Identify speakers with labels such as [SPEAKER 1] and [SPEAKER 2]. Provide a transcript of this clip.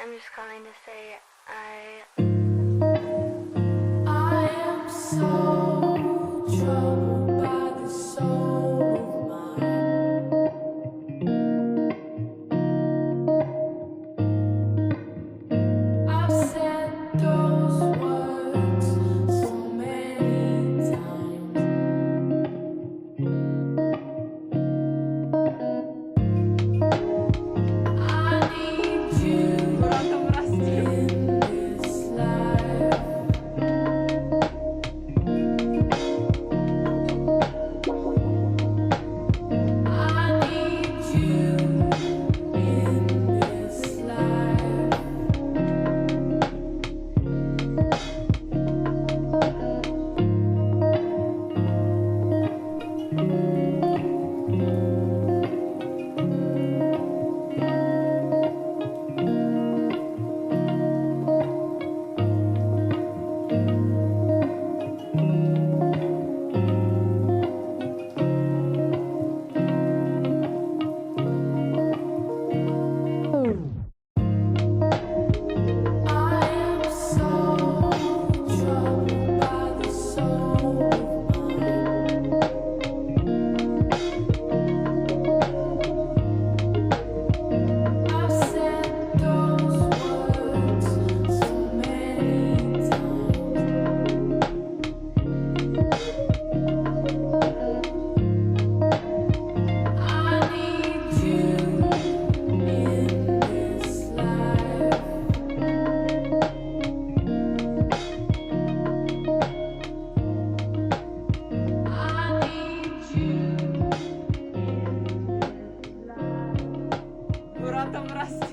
[SPEAKER 1] I'm just calling to say I
[SPEAKER 2] am so troubled by the soul of mine. I've said those words so many times. I need you in this life. I need you in this life. I am so troubled by the soul of mine. I've said those words so many times. I need you in this life. I need you in this life.
[SPEAKER 3] Murat'ım burası.